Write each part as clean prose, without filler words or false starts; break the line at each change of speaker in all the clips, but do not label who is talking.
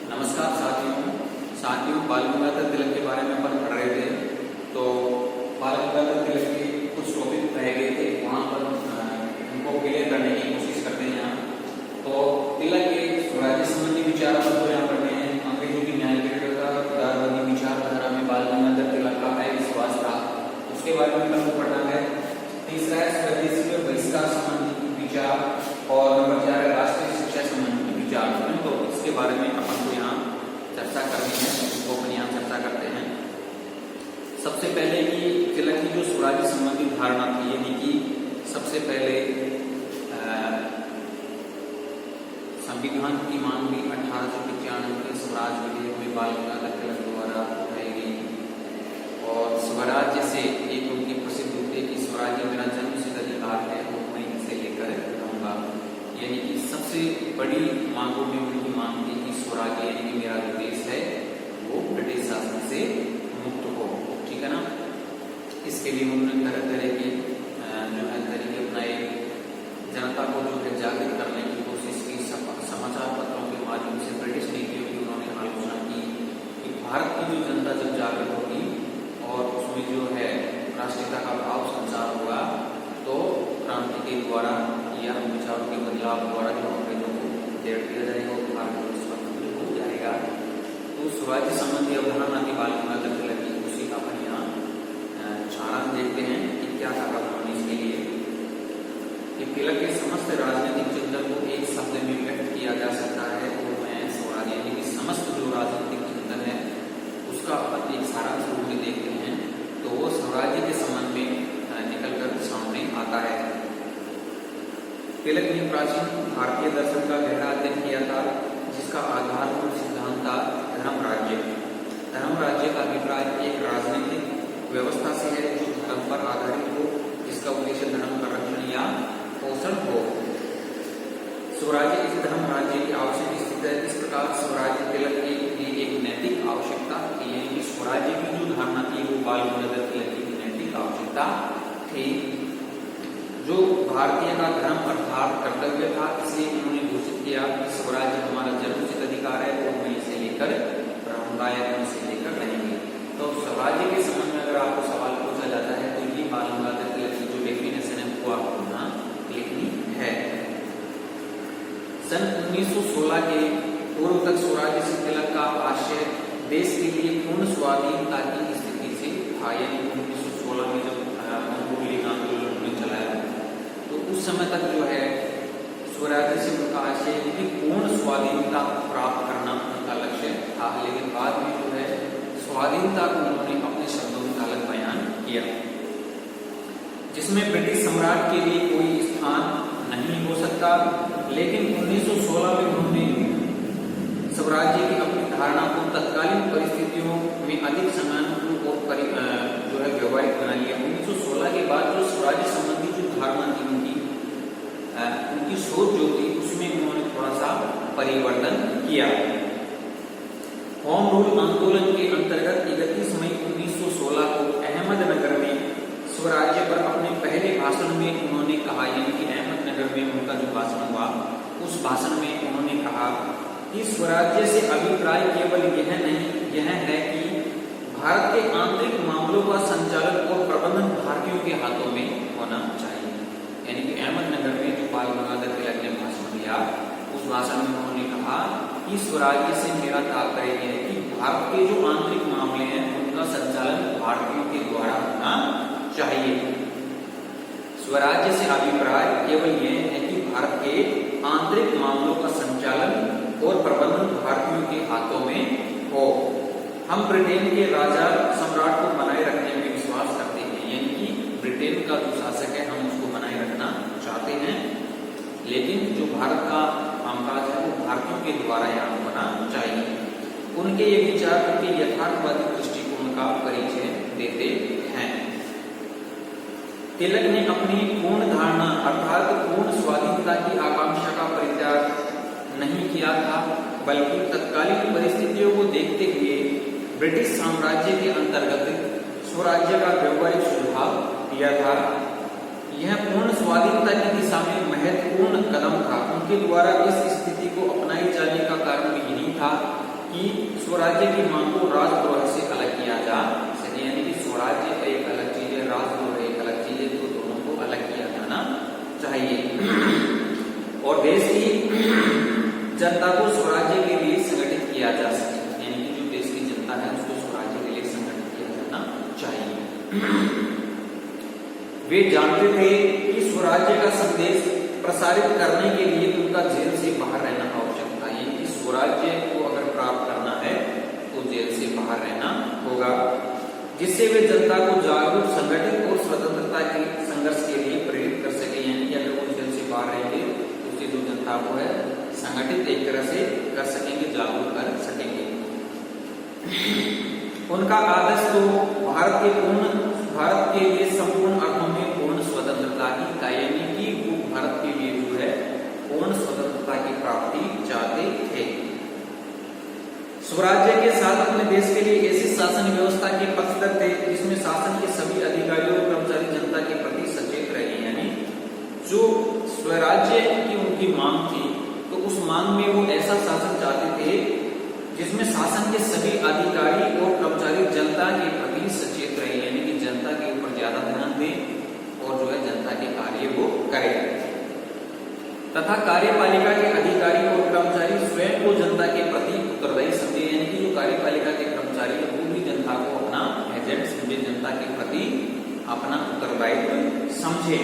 नमस्कार साथियों बाल गंगाधर तिलक के बारे में अपन पढ़ रहे थे। तो बाल गंगाधर तिलक के कुछ टॉपिक रह गए थे, वहाँ पर उनको क्लियर करने की कोशिश करते हैं यहाँ। तो तिलक के स्वराज्य संबंधी विचार अपन को यहाँ पढ़ने हैं। अंग्रेजों की न्यायप्रियता उदारवादी विचारधारा में बाल गंगाधर तिलक का विश्वास था, उसके बारे में अपन को पढ़ना है। तीसरा है स्वदेशी में बहिष्कार संबंधी विचार, और नंबर 4 है राष्ट्रीय शिक्षा संबंधी विचार। तो इसके बारे में अपन को यहाँ चर्चा करनी है, उसको अपन यहाँ चर्चा करते हैं। सबसे पहले कि तिलक की जो स्वराज्य संबंधी धारणा थी, यानी कि सबसे पहले संविधान की मांग भी 1895 के स्वराज विधेयक में बाल गंगाधर तिलक द्वारा उठाई गई। और स्वराज्य से एक उनकी प्रसिद्ध उक्ति कि स्वराज्य मेरा जन्मसिद्ध अधिकार है, वो मैं इसे लेकर रहूंगा। यानी कि सबसे बड़ी मांगों में उनकी मांग थी कि स्वराज्य यानी कि मेरा जो देश है वो ब्रिटिश शासन से मुक्त हो, ठीक है ना। इसके लिए उन्होंने तरह तरह के जो है तरीके अपनाए, जनता को जो है जागृत करने की कोशिश की। समाचार पत्रों के माध्यम से ब्रिटिश नीतियों की उन्होंने आलोचना की कि भारत की जो जनता जब जागृत होगी और उसमें जो है राष्ट्रीयता का भाव संचार होगा, तो क्रांति के द्वारा या विचारों के बदलाव द्वारा जो अंग्रेजों को डेढ़ दिया जाएगा और भारत स्वतंत्र हो जाएगा। तो स्वराज्य संबंधी अवधारणा की बाल गंगाधर तिलक की उसी का अपन यहाँ छान देखते हैं कि क्या था उन्होंने इसके लिए। कि तिलक के समस्त राजनीतिक चिंतन को एक शब्द में व्यक्त किया जा सकता है, तो मैं स्वराज यानी कि समस्त जो राजनीतिक चिंतन है उसका अपन एक सारांश रूप में देखते हैं, तो वो स्वराज्य के संबंध में निकलकर सामने आता है। तिलक ने प्राचीन भारतीय दर्शन का गहरा अध्ययन किया था, जिसका आधारभूत सिद्धांत था धर्म राज्य। धर्म राज्य का अभिप्राय एक राजनीतिक व्यवस्था से है जो धर्म पर आधारित हो, जिसका उद्देश्य धर्म का रक्षण या पोषण हो। स्वराज्य इस धर्म राज्य की आवश्यक स्थिति है। इस प्रकार स्वराज्य तिलक के लिए एक नैतिक आवश्यकता थी, यानी कि स्वराज्य की जो धारणा थी वो बाल गंगाधर तिलक की नैतिक आवश्यकता थी। जो भारतीय का धर्म अर्थात कर्तव्य था, इसलिए उन्होंने घोषित किया कि स्वराज्य हमारा जन्मसिद्ध अधिकार है और मैं इसे लेकर रहूंगा या मैं इसे लेकर रहेंगे। तो स्वराज्य के संबंध में अगर आपको सवाल पूछा जाता है तो ये बाल गंगाधर तिलक की जो डेफिनेशन है वो आपको यहाँ लिखनी है। सन 1916 के पूर्व तक स्वराज्य से तिलक का आशय देश के लिए पूर्ण स्वाधीनता की स्थिति से था। यानी 1916 में जब मंगोलियन आंदोलन में चलाया तो उस समय तक जो है स्वराज्य से उनका आशय कि पूर्ण स्वाधीनता प्राप्त करना उनका लक्ष्य था। लेकिन बाद में जो है स्वाधीनता को उन्होंने अपने शब्दों में अलग बयान किया, जिसमें ब्रिटिश सम्राट के लिए कोई स्थान नहीं हो सकता। लेकिन 1916 में उन्होंने स्वराज्य की अपनी धारणा को तत्कालीन परिस्थितियों में अधिक समानुकूल और जो है व्यवहारिक बना लिया। 1916 के बाद जो स्वराज्य संबंधी जो धारणा थी उनकी सोच जो थी उसमें उन्होंने थोड़ा सा परिवर्तन किया। होम रूल आंदोलन के अंतर्गत 31 मई 1916 को अहमदनगर में स्वराज्य पर अपने पहले भाषण में उन्होंने कहा, यानी कि अहमदनगर में उनका जो भाषण हुआ उस भाषण में उन्होंने कहा कि स्वराज्य से अभिप्राय केवल यह है कि भारत के आंतरिक मामलों का संचालन और प्रबंधन भारतीयों के हाथों में होना चाहिए। यानी कि अहमदनगर में जो बाल गंगाधर तिलक ने भाषण दिया उस भाषण में उन्होंने कहा कि स्वराज्य से मेरा तात्पर्य यह है कि भारत के जो आंतरिक मामले हैं उनका संचालन भारतीयों के द्वारा होना चाहिए। स्वराज्य से अभिप्राय केवल यह है कि भारत के आंतरिक मामलों का संचालन और प्रबंधन भारतीयों के हाथों में हो। हम ब्रिटेन के राजा सम्राट को बनाए रखने में विश्वास करते हैं, यानी कि ब्रिटेन का जो शासक है हम उसको बनाए रखना चाहते हैं, लेकिन जो भारत का कामकाज है वो भारतीयों के द्वारा यहाँ होना चाहिए। उनके ये विचार उनके यथार्थवादी दृष्टिकोण का परिचय देते हैं। तिलक ने अपनी पूर्ण धारणा अर्थात पूर्ण स्वाधीनता की आकांक्षा का परित्याग नहीं किया था, बल्कि तत्कालीन परिस्थितियों को देखते हुए ब्रिटिश साम्राज्य के अंतर्गत स्वराज्य का व्यवहारिक सुझाव दिया था। यह पूर्ण स्वाधीनता की दिशा में महत्वपूर्ण कदम था। उनके द्वारा इस स्थिति को अपनाई जाने का कारण यही था कि स्वराज्य की मांग को राजद्रोह से अलग किया जा सके, यानी कि स्वराज्य एक अलग चीज है, राजद्रोह एक अलग चीज है, तो दोनों को अलग किया जाना चाहिए। और देश की जनता को स्वराज्य के लिए संगठित किया जा सके, यानी कि जो देश की जनता है उसको स्वराज्य के लिए संगठित किया जाना चाहिए। वे जानते थे कि स्वराज्य का संदेश प्रसारित करने के लिए उनका जेल से बाहर रहना आवश्यक था, यानी कि स्वराज्य को अगर प्राप्त करना है तो जेल से बाहर रहना होगा, जिससे वे जनता को जागरूक, संगठित और स्वतंत्रता के संघर्ष के लिए प्रेरित कर सके। यानी कि अगर वो जेल से बाहर रहेंगे तो उससे जो जनता को है संगठित एक तरह से कर सकेंगे, जागरूक कर सकेंगे। उनका आदर्श तो भारत के लिए संपूर्ण अर्थों में पूर्ण स्वतंत्रता की था, यानी कि वो भारत के लिए जो है पूर्ण स्वतंत्रता की प्राप्ति चाहते थे। स्वराज्य के साथ अपने देश के लिए ऐसी शासन व्यवस्था के पक्षधर थे जिसमें शासन के सभी अधिकारियों और कर्मचारी जनता के प्रति सचेत रहे, यानी जो स्वराज्य की उनकी मांग थी तो उस मांग में वो ऐसा शासन चाहते थे जिसमें शासन के सभी अधिकारी और कर्मचारी जनता के प्रति सचेत रहे, यानी कि जनता के ऊपर ज्यादा ध्यान दें और जो है जनता के कार्य को करें, तथा कार्यपालिका के अधिकारी और कर्मचारी स्वयं को जनता के प्रति उत्तरदायी समझे, यानी कि जो कार्यपालिका के कर्मचारी है वो भी जनता को अपना एजेंट समझे, जनता के प्रति अपना उत्तरदायित्व समझे।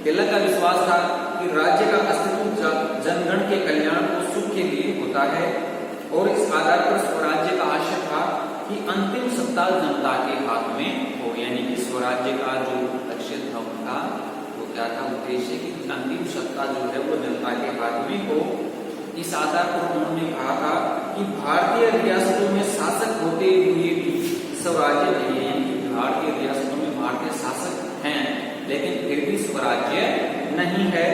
तिलक का विश्वास था कि राज्य का अस्तित्व जनगण के कल्याण और सुख के लिए होता है, और इस आधार पर स्वराज्य का आशय था कि अंतिम सत्ता जनता के हाथ में हो, यानी कि स्वराज्य का जो लक्ष्य था उनका वो क्या था, उद्देश्य कि अंतिम सत्ता जो है वो जनता के हाथ में हो। इस आधार पर उन्होंने कहा था कि भारतीय रियासतों में शासक होते हुए भी स्वराज्य नहीं है, यानी कि भारतीय रियासतों में भारतीय शासक हैं लेकिन फिर भी स्वराज्य नहीं है।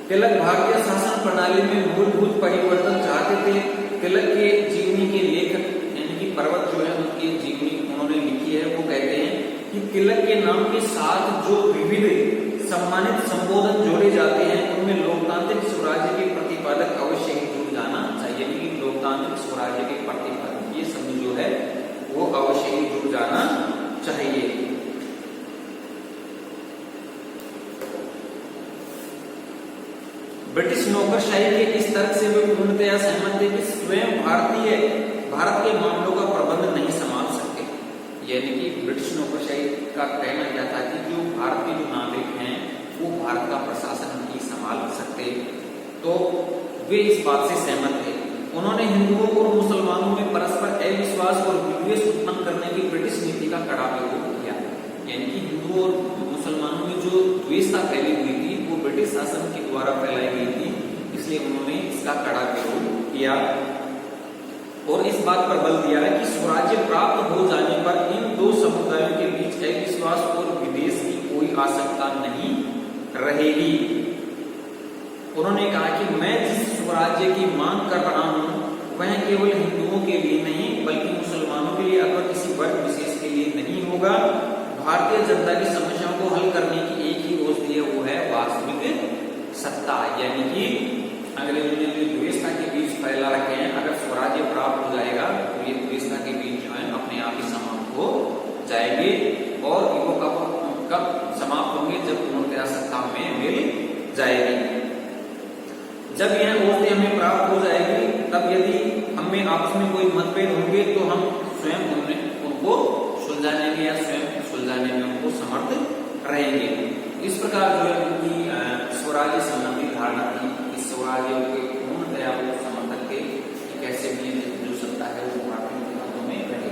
तिलक भारतीय शासन प्रणाली में मूलभूत परिवर्तन चाहते थे। तिलक के जीवनी के लेखक यानी कि पर्वत जो है उनकी जीवनी उन्होंने लिखी है, वो कहते हैं कि तिलक के नाम के साथ जो विविध सम्मानित संबोधन जोड़े जाते हैं उनमें लोकतांत्रिक स्वराज्य के प्रतिपादक अवश्य ही जुड़ जाना चाहिए, यानी लोकतांत्रिक स्वराज्य के प्रतिपादक ये शब्द जो है वो अवश्य ही जुड़ जाना चाहिए। ब्रिटिश नौकरशाही के इस तर्क से वे पूर्णतया सहमत थे कि स्वयं भारत के मामलों का प्रबंध नहीं संभाल सकते, यानी कि ब्रिटिश नौकरशाही का कहना क्या था कि जो भारत के जो नागरिक हैं वो भारत का प्रशासन नहीं संभाल सकते, तो वे इस बात से सहमत थे। उन्होंने हिंदुओं और मुसलमानों में परस्पर अविश्वास और विद्वेष उत्पन्न करने की ब्रिटिश नीति का कड़ा विरोध किया, यानी कि हिंदुओं और मुसलमानों में जो द्वेषता फैली हुई थी वो ब्रिटिश शासन के द्वारा फैलाई गई थी, इसलिए उन्होंने इसका कड़ा विरोध किया और इस बात पर बल दिया है कि स्वराज्य प्राप्त हो जाने पर इन दो समुदायों के बीच अविश्वास और विद्वेष की कोई आवश्यकता नहीं रहेगी। उन्होंने कहा कि मैं जिस स्वराज्य की मांग कर रहा हूं वह केवल हिंदुओं के लिए नहीं बल्कि मुसलमानों के लिए अथवा किसी वर्ग विशेष के लिए नहीं होगा। भारतीय जनता की समस्याओं को हल करने की एक ही औषधि है, वो है वास्तविक सत्ता, यानी कि अंग्रेजों ने जो द्वेषता के बीज फैला रखे हैं अगर स्वराज्य प्राप्त हो जाएगा तो ये द्वेषता के बीज जो है अपने आप ही समाप्त हो जाएंगे, और वो कब समाप्त होंगे जब पूर्णतया सत्ता में मिल जाएगी। जब यह औषधि हमें प्राप्त हो जाएगी तब यदि हमें आपस में कोई मतभेद होंगे तो हम स्वयं उनको सुलझाने में या स्वयं सुलझाने में उनको समर्थ रहेंगे। इस प्रकार जो है उनकी स्वराज्य संबंधी धारणा थी कि स्वराज्य के पूर्णतया वो समर्थक थे कि कैसे भी जो सत्ता है वो भारतीयों के हाथों में रहे।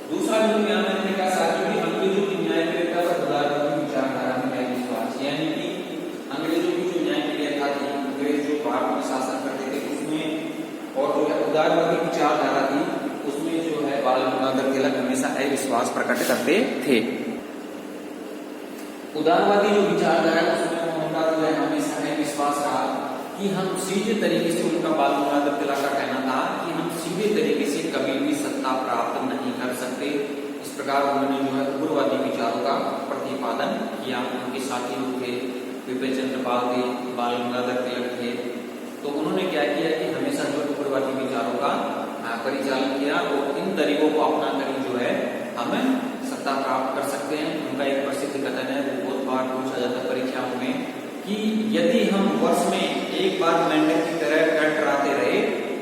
दूसरा जो यहाँ मैंने कहा साथियों की अंग्रेजों की न्यायप्रियता और उदारवादी विचारधारा में है विश्वास, यानी कि अंग्रेजों की जो न्यायप्रियता थी, अंग्रेज जो भारत में शासन करते थे उसमें, और जो है उदारवादी विचारधारा थी उसमें जो है बाल गंगाधर तिलक हमेशा अविश्वास प्रकट करते थे। उदारवादी जो विचारधारा है उसमें उनका जो है हमेशा विश्वास रहा कि हम सीधे तरीके से, उनका बाल गंगाधर तिलक का कहना था कि हम सीधे तरीके से कभी भी सत्ता प्राप्त नहीं कर सकते। इस प्रकार उन्होंने जो है उग्रवादी विचारों का प्रतिपादन किया। उनके साथी लोग थे, विपिन चंद्र पाल थे, बाल गंगाधर तिलक थे, तो उन्होंने क्या किया कि हमेशा जो उग्रवादी विचारों का परिचालन किया और इन तरीकों को अपना कर जो है हम सत्ता प्राप्त कर सकते हैं। उनका एक प्रसिद्ध कथन है, वो बहुत बार पूछा जाता है परीक्षाओं में, कि यदि हम वर्ष में एक बार मेंढक की तरह टटराते रहे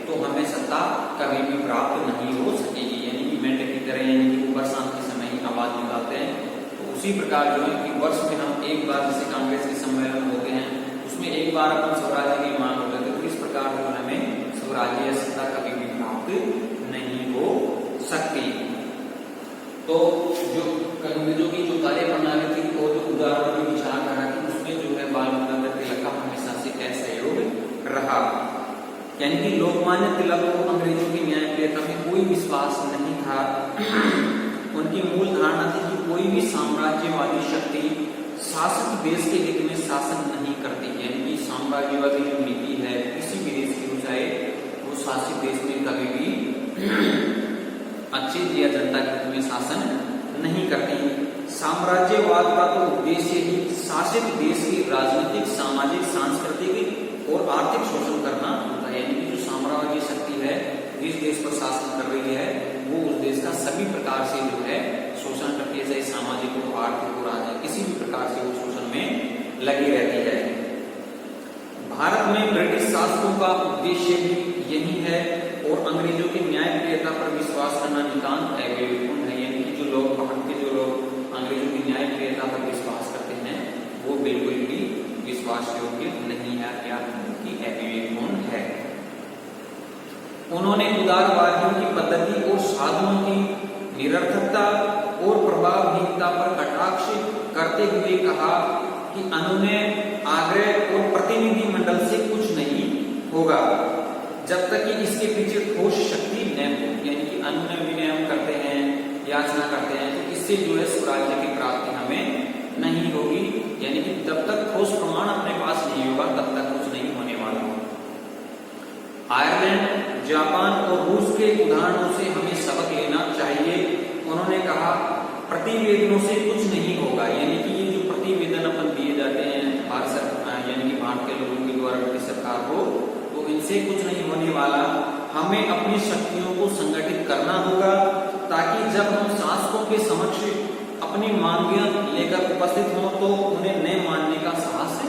तो हमें सत्ता कभी भी प्राप्त नहीं हो सकेगी। यानी कि मेंढक की तरह, यानी कि वो बरसात के समय ही आवाज निकालते हैं, तो उसी प्रकार जो है कि वर्ष में हम एक बार, जैसे कांग्रेस के सम्मेलन होते हैं उसमें एक बार अपन स्वराज्य की मांग होते हैं, तो इस प्रकार जो हमें स्वराज्य सत्ता कभी भी प्राप्त नहीं हो सकती। तो जो अंग्रेजों की जो कार्य प्रणाली थी और जो उदारवादी विचारधारा थी उसमें जो है बाल गंगाधर तिलक का हमेशा से असहयोग रहा। यानी कि लोकमान्य तिलक को अंग्रेजों की न्यायप्रियता में कोई विश्वास नहीं था। उनकी मूल धारणा थी कि कोई भी साम्राज्यवादी शक्ति शासित देश के हित में शासन नहीं करती। यानी कि साम्राज्यवादी जो नीति है किसी भी देश की हो चाहे वो शासित देश में कभी भी अच्छे या जनता के हित में शासन नहीं करती। साम्राज्यवाद का तो उद्देश्य ही शासित देश की राजनीतिक, सामाजिक, सांस्कृतिक और आर्थिक शोषण करना होता है। यानी कि जो साम्राज्य शक्ति है जिस देश पर शासन कर रही है वो उस देश का सभी प्रकार से जो है शोषण करती है, चाहे सामाजिक हो, आर्थिक हो, राजनीतिक, किसी भी प्रकार से वो शोषण में लगी रहती है। भारत में ब्रिटिश शासकों का उद्देश्य भी यही है और अंग्रेजों की न्यायप्रियता पर विश्वास करना नितांत अविवेकपूर्ण है। यानी कि जो लोग, भारत के जो लोग अंग्रेजों की न्यायप्रियता पर विश्वास करते हैं वो बिल्कुल भी विश्वास योग्य नहीं है, या कि अविवेकपूर्ण है। उन्होंने उदारवादियों की पद्धति और साधनों की निरर्थकता और प्रभावहीनता पर कटाक्ष करते हुए कहा कि अनुनय, आग्रह और प्रतिनिधि मंडल से कुछ नहीं होगा जब तक कि इसके पीछे ठोस शक्ति न हो। यानी कि अनुनय विनय हम करते हैं, याचना करते हैं, तो इससे जो है स्वराज्य की प्राप्ति हमें नहीं होगी। यानी कि जब तक ठोस प्रमाण अपने पास नहीं होगा तब तक कुछ नहीं होने वाला। आयरलैंड, जापान और रूस के उदाहरणों से हमें सबक लेना चाहिए। उन्होंने कहा प्रतिवेदनों से कुछ नहीं होगा। यानी कि ये जो प्रतिवेदन अपन दिए जाते हैं भारत सरकार, यानी कि भारत के लोगों के द्वारा ब्रिटिश सरकार को, तो इनसे कुछ नहीं होने वाला। हमें अपनी शक्तियों को संगठित करना होगा ताकि जब हम शासकों के समक्ष अपनी मांगियां लेकर उपस्थित हों तो उन्हें न मानने का साहस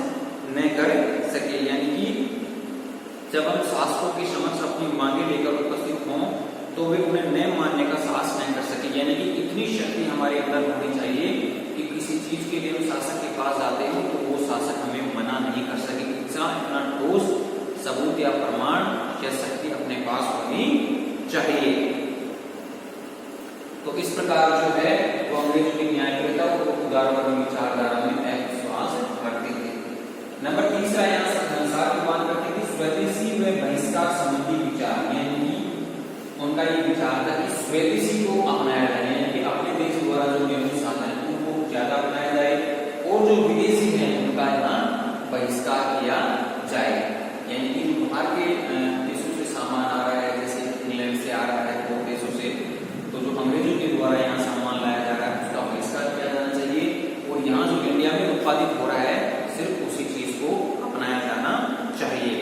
न कर सके। यानी कि जब हम शासकों के समक्ष अपनी मांगे लेकर उपस्थित हों तो वे उन्हें न मानने का साहस न कर सके। यानी कि इतनी शक्ति हमारे अंदर होनी चाहिए कि किसी चीज के लिए हम शासक के पास जाते हैं तो वो शासक हमें मना नहीं कर सके। इतना ठोस सबूत या प्रमाण या शक्ति अपने पास होनी चाहिए। तो इस प्रकार जो है वो अंग्रेजों की न्यायप्रियता और उदारवादी विचारधारा में विश्वास रखते थे। नंबर तीसरा यहाँ संसार की बात करते थे स्वदेशी व बहिष्कार संबंधी विचार। यानी उनका ये विचार था कि स्वदेशी को अपनाया जाए, यानी कि अपने देश द्वारा जो नियमित साधन है उनको ज्यादा अपनाया जाए और जो विदेशी है उनका यहाँ बहिष्कार किया जाए। यानी कि बाहर के देशों से सामान आ रहा है, जैसे इंग्लैंड से आ रहा है और देशों से, तो जो अंग्रेजों के द्वारा यहाँ सामान लाया जा रहा है उसका बहिष्कार किया जाना चाहिए और यहाँ जो इंडिया में उत्पादित हो रहा है सिर्फ उसी चीज को अपनाया जाना चाहिए।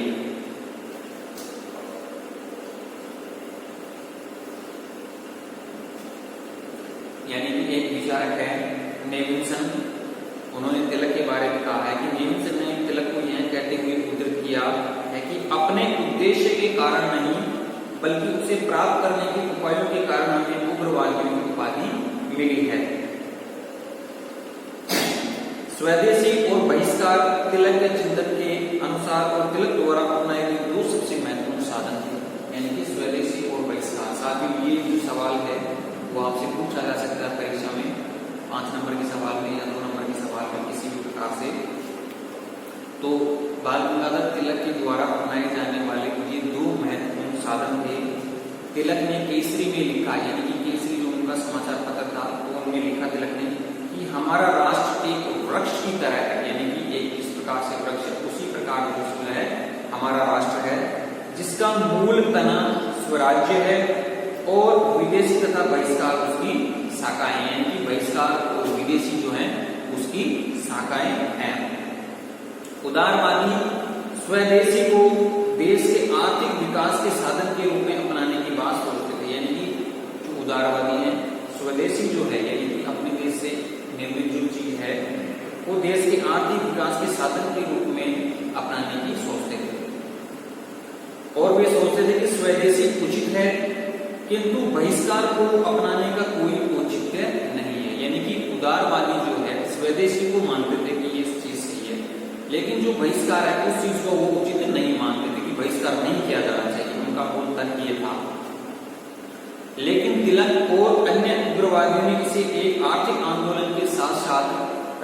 यानी कि एक विचारक है नेविल्सन, उन्होंने तिलक के बारे में कहा है कि नेविल्सन ने तिलक को यह कहते हुए उद्धृत किया है कि अपने उद्देश्य के कारण नहीं बल्कि उसे प्राप्त करने के उपायों के कारण हमें उग्रवादियों की उपाधि मिली है। स्वदेशी और बहिष्कार तिलक के चिंतन के अनुसार और तिलक द्वारा अपनाए गए दो सबसे महत्वपूर्ण साधन थे। यानी कि स्वदेशी और बहिष्कार। साथ ही ये जो सवाल है वो आपसे पूछा जा सकता है परीक्षा में, 5 नंबर के सवाल में या 2 नंबर के सवाल में किसी भी प्रकार से। तो बाल गंगाधर तिलक के द्वारा अपनाए जाने वाले ये दो महत्वपूर्ण साधन थे। तिलक ने केसरी में लिखा, यानी कि केसरी जो उनका समाचार पत्र था तो उनमें लिखा तिलक ने कि हमारा राष्ट्र एक वृक्ष की तरह है। यानी कि एक इस प्रकार से वृक्ष है उसी प्रकार जो है हमारा राष्ट्र है जिसका मूल तना स्वराज्य है और विदेशी तथा बहिष्कार उसकी शाखाएं। यानी कि बहिष्कार और विदेशी जो है उसकी शाखाएं हैं। उदारवादी स्वदेशी को देश के आर्थिक विकास के साधन के रूप में अपनाने की बात सोचते थे। यानी कि जो उदारवादी हैं, स्वदेशी जो है यानी कि अपने देश से निर्मित जो चीज है वो देश के आर्थिक विकास के साधन के रूप में अपनाने की सोचते थे। और वे सोचते थे कि स्वदेशी उचित है, किंतु बहिष्कार को अपनाने का कोई औचित्य नहीं है। यानी कि उदारवादी जो है स्वदेशी को मानते थे कि ये चीज सही है, लेकिन जो बहिष्कार है उस चीज को वो उचित नहीं मानते थे कि बहिष्कार नहीं किया जाना चाहिए। उनका मूल तर्क ये था। लेकिन तिलक और अन्य उग्रवादियों ने इसे एक आर्थिक आंदोलन के साथ साथ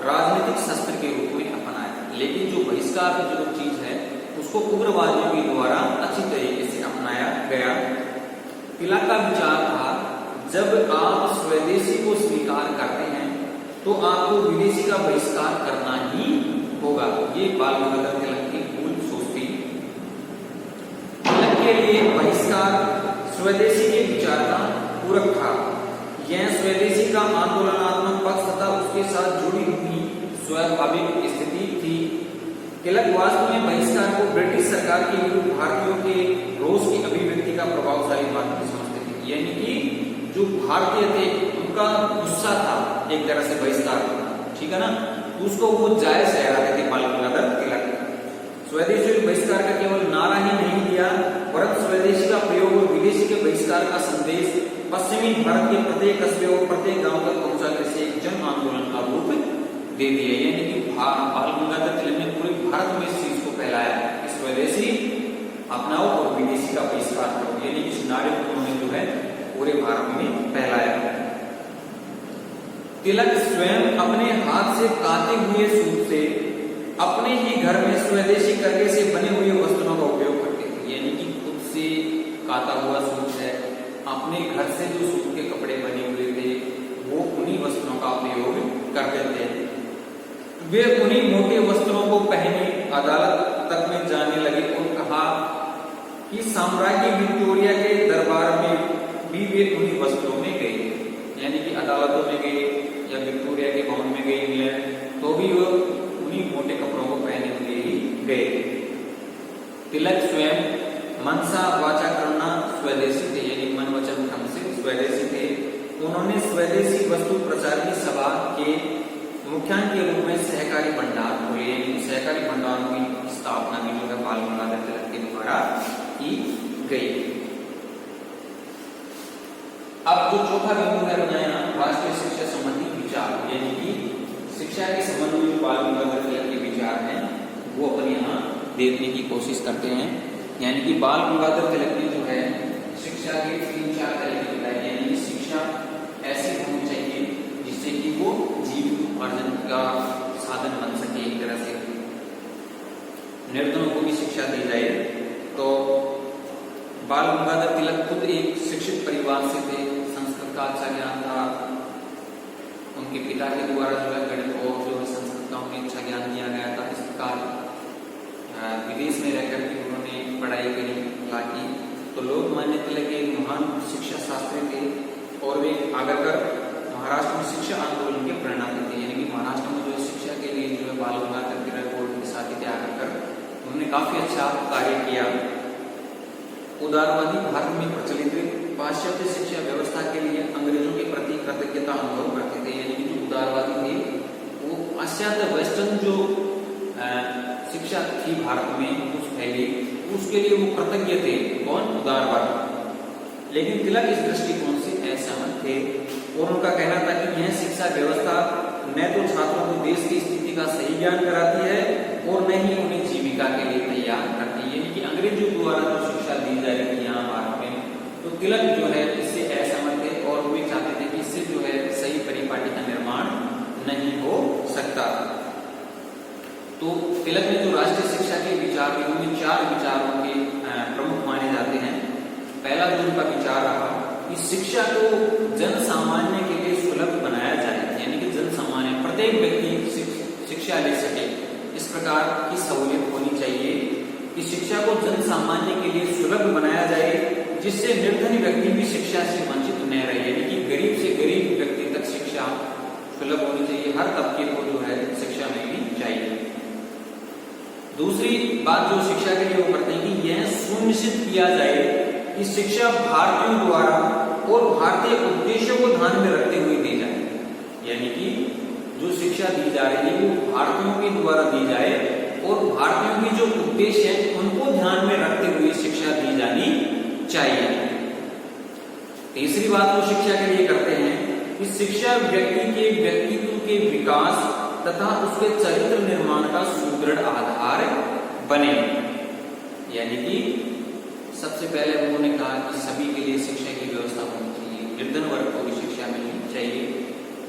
राजनीतिक शस्त्र के रूप में अपनाया। लेकिन जो बहिष्कार जो चीज है उसको उग्रवादियों के द्वारा अच्छी तरीके से अपनाया गया। तिलक का विचार था, जब आप स्वदेशी को स्वीकार करते हैं तो आपको विदेशी का बहिष्कार करना ही होगा। ये बाल गंगाधर तिलक की मूल सोच थी। तिलक के लिए बहिष्कार स्वदेशी के विचार का पूरक था। यह स्वदेशी का आंदोलनात्मक पक्ष तथा उसके साथ जुड़ी हुई स्वाभाविक स्थिति थी। तिलक वास्तव में बहिष्कार को ब्रिटिश सरकार के विरुद्ध भारतीयों के रोष की अभिव्यक्ति का प्रभावशाली माध्यम समझते थे। यानी कि जो भारतीय थे उनका गुस्सा था एक तरह से बहिष्कार, ठीक है ना, उसको वो जायज ठहराते थे बाल गंगाधर तिलक। स्वदेशी बहिष्कार का केवल नारा ही नहीं दिया, वरन स्वदेशी का प्रयोग और विदेशी के बहिष्कार का संदेश पश्चिमी भारत के प्रत्येक कस्बे और प्रत्येक गांव तक पहुंचाने से एक जन आंदोलन का रूप दे दिया। यानी कि बाल गंगाधर तिलक ने पूरे भारत में इस चीज को फैलाया कि स्वदेशी अपनाओ और विदेशी का बहिष्कार करो। यानी कि इस नारे को उन्होंने जो है पूरे भारत में फैलाया। तिलक स्वयं अपने हाथ से काते हुए सूत से अपने ही घर में स्वदेशी करके से बने हुए वस्त्रों का उपयोग करते थे। यानी कि खुद से काता हुआ सूत है, अपने घर से जो सूत के कपड़े बने हुए थे वो उन्हीं वस्त्रों का उपयोग करते थे। वे उन्हीं मोटे वस्त्रों को पहने अदालत तक में जाने लगे और कहा कि साम्राज्य विक्टोरिया के दरबार में भी वे उन्हीं वस्त्रों में गए। यानी कि अदालतों में गए या विक्टोरिया के भवन में गए इंग्लैंड, तो भी वो उन्हीं मोटे कपड़ों को पहने हुए ही गए। तिलक स्वयं मनसा वाचा करना स्वदेशी थे। यानी मन वचन क्रम से स्वदेशी थे। उन्होंने स्वदेशी वस्तु प्रचार की सभा के मुख्यान के रूप में सहकारी भंडार खोले। यानी सहकारी भंडारों की स्थापना भी जो है बाल गंगाधर तिलक के द्वारा की गई। अब जो चौथा बिंदु है अपना यहाँ राष्ट्रीय शिक्षा संबंधी विचार, यानी कि शिक्षा के संबंध में जो बाल गंगाधर तिलक के विचार हैं वो अपन यहाँ देखने की कोशिश करते हैं। यानी कि बाल गंगाधर तिलक ने जो है शिक्षा के 3-4 तरीके बताए। यानी कि शिक्षा ऐसी होनी चाहिए जिससे कि वो जीवित उपार्जन का साधन बन सके, एक तरह से निर्धनों को भी शिक्षा दी जाए। तो बाल गंगाधर तिलक खुद एक शिक्षित परिवार से थे, संस्कृत का अच्छा ज्ञान था। उनके पिता के द्वारा जो है गणित और जो है संस्कृत का उन्हें अच्छा ज्ञान दिया गया था। इस प्रकार विदेश में रहकर के उन्होंने पढ़ाई करी, हालांकि तो लोकमान्य तिलक एक महान शिक्षा शास्त्री थे और वे आगरकर महाराष्ट्र में शिक्षा आंदोलन के प्रेरणादाता थे। यानी कि महाराष्ट्र में जो शिक्षा के लिए जो है बाल गंगाधर तिलक और उनके साथी थे आगरकर, उन्होंने काफी अच्छा कार्य किया। उदारवादी भारत में प्रचलित पाश्चात्य शिक्षा व्यवस्था के लिए अंग्रेजों के प्रति कृतज्ञता अनुभव करते थे। यानी कि जो उदारवादी थे वो पाश्चात्य वेस्टर्न जो शिक्षा थी भारत में कुछ फैली, उसके लिए वो कृतज्ञ थे। कौन? उदारवादी। लेकिन तिलक इस दृष्टिकोण से असहमत थे और उनका कहना था कि यह शिक्षा व्यवस्था न तो छात्रों को देश की स्थिति का सही ज्ञान कराती है और न ही उन्हें जीविका के लिए तैयार करती है। यानी कि अंग्रेजों द्वारा जो शिक्षा दी जा रही थी यहाँ भारत में, तो तिलक जो है इससे असहमत थे और वे चाहते थे कि इससे जो है सही परिपाटी का निर्माण नहीं हो सकता। तो तिलक ने जो राष्ट्रीय शिक्षा के विचार दिए उनमें 4 विचारों के प्रमुख माने जाते हैं। पहला जो उनका विचार रहा कि शिक्षा को जन सामान्य के लिए सुलभ बनाया जाए। यानी कि जन सामान्य प्रत्येक व्यक्ति शिक्षा ले सके, इस प्रकार की सहूलियत होनी चाहिए कि शिक्षा को जन सामान्य के लिए सुलभ बनाया जाए, जिससे निर्धन व्यक्ति भी शिक्षा से वंचित न रहे। यानी कि गरीब से गरीब व्यक्ति तक शिक्षा सुलभ होनी चाहिए, हर तबके को जो है शिक्षा मिलनी चाहिए। दूसरी बात जो शिक्षा के लिए वो करते हैं कि यह सुनिश्चित किया जाए कि शिक्षा भारतीयों द्वारा और भारतीय उद्देश्यों को ध्यान में रखते हुए दी जाए। यानी कि जो शिक्षा दी जा रही है वो भारतीयों के द्वारा दी जाए और भारतीयों की जो उद्देश्य है उनको ध्यान में रखते हुए शिक्षा दी जानी चाहिए। तीसरी बात वो शिक्षा के लिए करते हैं कि शिक्षा व्यक्ति के व्यक्तित्व के विकास तथा उसके चरित्र निर्माण का सुदृढ़ आधार बने। यानी कि सबसे पहले उन्होंने कहा कि सभी के लिए शिक्षा की व्यवस्था होनी चाहिए, निर्धन वर्ग को भी शिक्षा मिलनी चाहिए।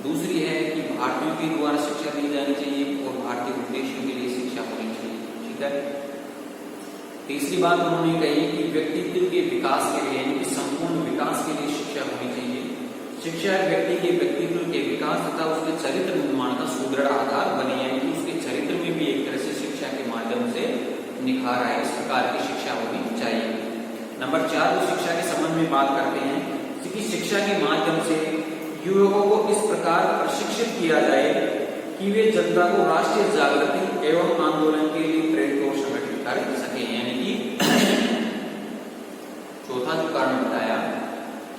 दूसरी है कि भारतीयों के द्वारा शिक्षा दी जानी चाहिए और भारतीय उद्देश्यों के लिए शिक्षा होनी चाहिए। ठीक है। तीसरी बात उन्होंने कही कि व्यक्तित्व के विकास के लिए यानी कि संपूर्ण विकास के लिए शिक्षा होनी चाहिए। शिक्षा व्यक्ति के व्यक्तित्व के विकास तथा उसके चरित्र निर्माण का सुदृढ़ आधार बने, यानी कि उसके चरित्र में भी एक तरह से शिक्षा के माध्यम से निखार आए, इस प्रकार की शिक्षा होनी चाहिए। नंबर 4 जो शिक्षा के संबंध में बात करते हैं कि शिक्षा के माध्यम से युवकों को इस प्रकार प्रशिक्षित किया जाए कि वे जनता को राष्ट्रीय जागृति एवं आंदोलन के लिए प्रेरित और संगठित कर सके। यानी कि चौथा जो कारण बताया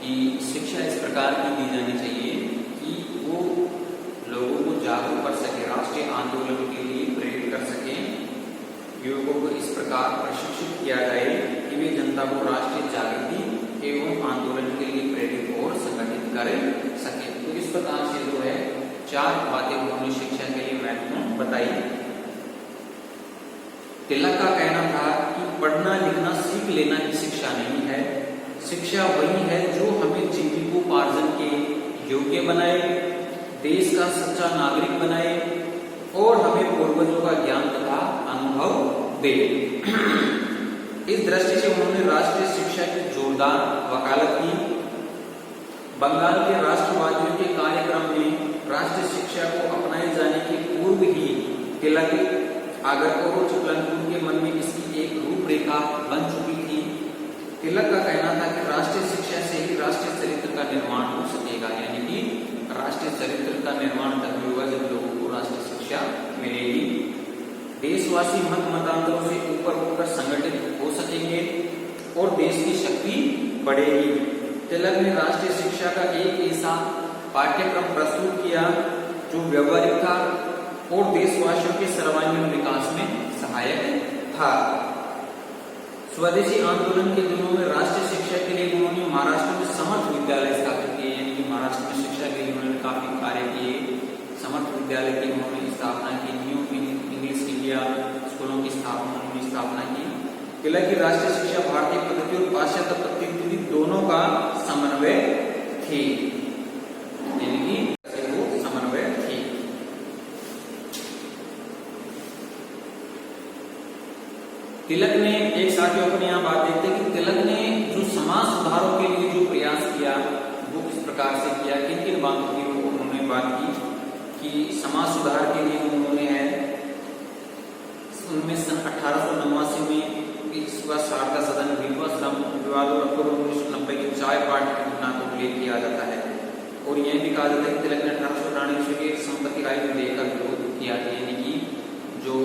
कि शिक्षा इस प्रकार की दी जानी चाहिए कि वो लोगों को जागरूक कर सके, राष्ट्रीय आंदोलन के लिए प्रेरित कर सके। युवकों को इस प्रकार प्रशिक्षित किया जाए कि वे जनता को राष्ट्रीय जागृति एवं आंदोलन के लिए प्रेरित और संगठित कर सके। तो इस प्रकार से जो है 4 बातें उन्होंने शिक्षा के लिए महत्वपूर्ण बताई। तिलक का कहना था कि पढ़ना लिखना सीख लेना ही शिक्षा नहीं है, शिक्षा वही है जो हमें जीविकोपार्जन के योग्य बनाए, देश का सच्चा नागरिक बनाए और हमें पूर्वजों का ज्ञान तथा अनुभव दे। इस दृष्टि से उन्होंने राष्ट्रीय शिक्षा की जोरदार वकालत की। बंगाल के राष्ट्रवादियों के कार्यक्रम में राष्ट्रीय शिक्षा को अपनाए जाने के पूर्व ही तिलक, आगरकर और चुटलनपुर के मन में इसकी एक रूपरेखा बन चुकी थी। तिलक का कहना था कि राष्ट्रीय शिक्षा से ही राष्ट्रीय चरित्र का निर्माण हो सकेगा, यानी कि राष्ट्रीय चरित्र का निर्माण तभी होगा जब लोगों को राष्ट्रीय शिक्षा मिलेगी। देशवासी मत मतांतरों से ऊपर उठकर संगठित हो सकेंगे और देश की शक्ति बढ़ेगी। तिलक ने राष्ट्रीय शिक्षा का एक ऐसा पाठ्यक्रम प्रस्तुत किया जो व्यवहारिक था और देशवासियों के सर्वांगीण विकास में सहायक था। स्वदेशी आंदोलन के दिनों में राष्ट्रीय शिक्षा के लिए उन्होंने महाराष्ट्र में समर्थ विद्यालय स्थापित किए, यानी कि महाराष्ट्र में शिक्षा के लिए उन्होंने काफी कार्य किए। समर्थ विद्यालय की उन्होंने स्थापना की, न्यू इंग्लिश इंडिया स्कूलों की स्थापना की। तिलक की राष्ट्रीय शिक्षा भारतीय पद्धति और पाश्चात्य पद्धति दोनों का समन्वय थी, यानी कि वो समन्वय थी। तिलक ने एक साथ अपने यहाँ बात देखते हैं कि तिलक ने जो समाज सुधारों के लिए जो प्रयास किया वो किस प्रकार से किया, किन किन बातों की उन्होंने बात की कि समाज सुधार के लिए उन्होंने है उनमें सन 1889 में शारदा सदन, विवाद और अक्टूबर 1990 की चाय पार्टी की घटना को उल्लेख किया जाता है। और यह भी कहा जाता है कि तिलक ने 1893 के संपत्ति आयोग का विरोध किया, यानी कि जो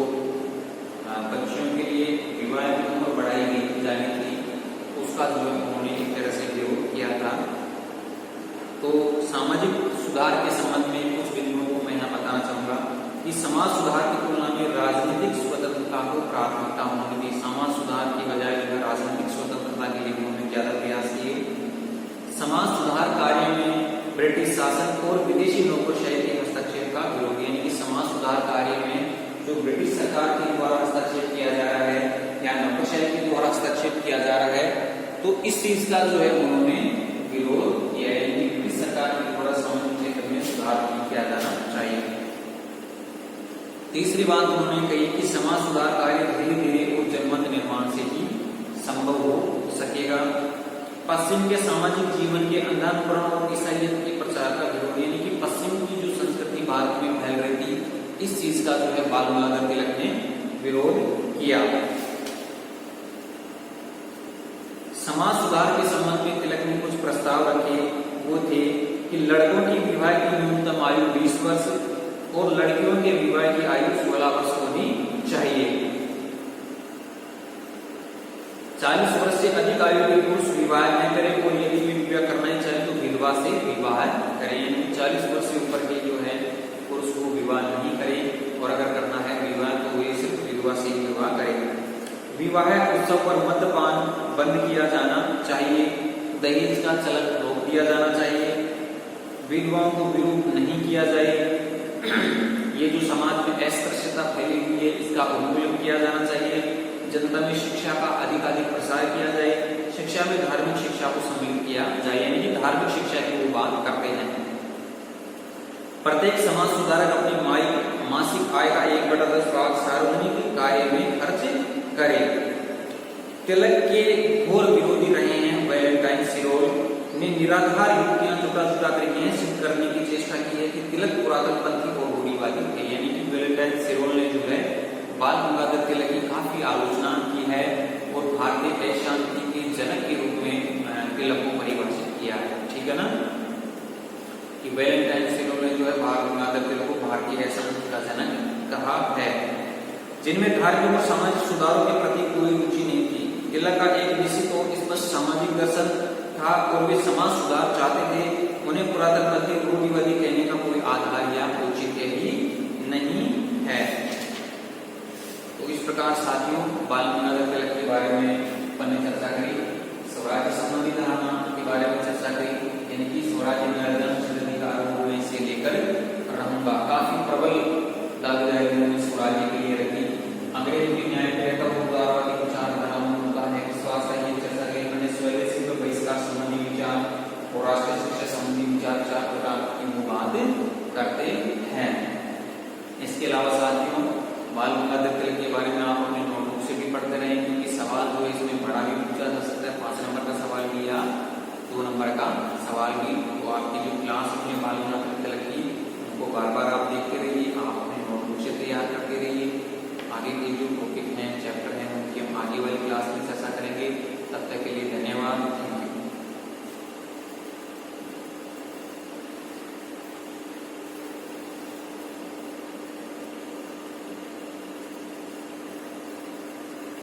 बच्चियों के लिए विवाह की उम्र बढ़ाई गई जानी थी उसका जो उन्होंने एक तरह से विरोध किया था। तो सामाजिक सुधार के संबंध में कुछ बिंदुओं को मैं यहाँ बताना चाहूंगा कि समाज सुधार की तुलना में राजनीतिक स्वतंत्रता को प्राथमिकता होनी थी। समाज सुधार की बजाय जो राजनीतिक स्वतंत्रता के लिए उन्होंने ज्यादा प्रयास किए। समाज सुधार कार्य में ब्रिटिश शासन और विदेशी नौकरशाही के हस्तक्षेप का विरोध, यानी कि समाज सुधार कार्य में जो ब्रिटिश सरकार के द्वारा हस्तक्षेप किया जा रहा है या नौकरशाही के द्वारा हस्तक्षेप किया जा रहा है, तो इस चीज का जो है उन्होंने विरोध किया है कि ब्रिटिश सरकार के द्वारा सामाजिक क्षेत्र में सुधार किया जाना चाहिए। तीसरी बात उन्होंने कही कि समाज सुधार कार्य धीरे धीरे और जनमत निर्माण से ही संभव हो सकेगा। पश्चिम के सामाजिक जीवन के अंधानुकरण और ईसाइयत के प्रचार का विरोध, यानी कि पश्चिम की जो संस्कृति भारत में फैल रही थी इस चीज का जो है बाल गंगाधर तिलक ने विरोध किया। समाज सुधार के संबंध में तिलक ने कुछ प्रस्ताव रखे, वो थे कि लड़कों की विवाह की न्यूनतम आयु 20 वर्ष और लड़कियों के विवाह की आयु 16 वर्ष होनी चाहिए। 40 वर्ष से अधिक आयु के पुरुष विवाह न करें और यदि वे विवाह करना ही चाहे तो विधवा से विवाह करें। यानी 40 वर्ष से ऊपर के जो है पुरुष को विवाह नहीं करें और अगर करना है विवाह तो वे सिर्फ विधवा से ही विवाह करें। विवाह उत्सव पर मद्यपान बंद किया जाना चाहिए। दहेज का चलन रोक दिया जाना चाहिए। विधवाओं को विरोध नहीं किया जाए। ये जो समाज में अस्पृश्यता फैली हुई है इसका उन्मूलन किया जाना चाहिए। जनता में शिक्षा का अधिकाधिक प्रसार किया जाए। शिक्षा में धार्मिक शिक्षा को सम्मिलित किया जाए, यानी कि धार्मिक शिक्षा की वो बात करते हैं। प्रत्येक समाज सुधारक अपनी मासिक आय का 1/10 भाग सार्वजनिक कार्य में खर्च करे। तिलक के घोर विरोधी रहे हैं वैलेंटाइन सिरोल ने निराधार युक्तियां जुटा करके सिद्ध करने की चेष्टा की है कि तिलक पुरातन पंथी और रूढ़िवादी थे। यानी कि वैलेंटाइन सिरोल ने जो है बाल गंगाधर तिलक की काफी आलोचना की है और भारतीय अशांति के जनक के रूप में तिलक को परिभाषित किया है। ठीक है ना, कि वैलेंटाइन सिरोल ने जो है बाल गंगाधर तिलक को भारतीय अशांति का जनक कहा है, जिनमें धार्मिक और सामाजिक सुधारों के प्रति कोई रुचि नहीं थी। तिलक का एक निश्चित और स्पष्ट सामाजिक दर्शन था और वे समाज सुधार चाहते थे। उन्हें पुरातन पंथी रूढ़िवादी कहने का कोई आधार या औचित्य ही नहीं है। तो इस प्रकार साथियों बाल गंगाधर तिलक के बारे में अपन ने चर्चा करी। स्वराज्य संबंधी धारणा के बारे में चर्चा करी, यानी कि स्वराज्य में अधिकारों में से लेकर रहूंगा काफी प्रबल दावेदारी स्वराज्य के लिए रखी। अंग्रेज की न्यायप्रियता उदारवादी विचारधारा का है विश्वास है। ये चर्चा करी मैंने स्वदेशी व बहिष्कार संबंधी विचार और राष्ट्रीय शिक्षा संबंधी विचार की वो बात करते हैं। इसके अलावा साथियों बाल गंगाधर तिलक के बारे में आप अपने नोटबुक से भी पढ़ते रहे, क्योंकि सवाल जो है इसमें बड़ा भी पूछा जा सकता है। 5 नंबर का सवाल भी या 2 नंबर का सवाल भी। तो आपकी जो क्लास अपने बाल गंगाधर तिलक की उनको बार बार आप देखते रहिए, आप अपने नोटबुक से तैयार करते रहिए। आगे के जो टॉपिक हैं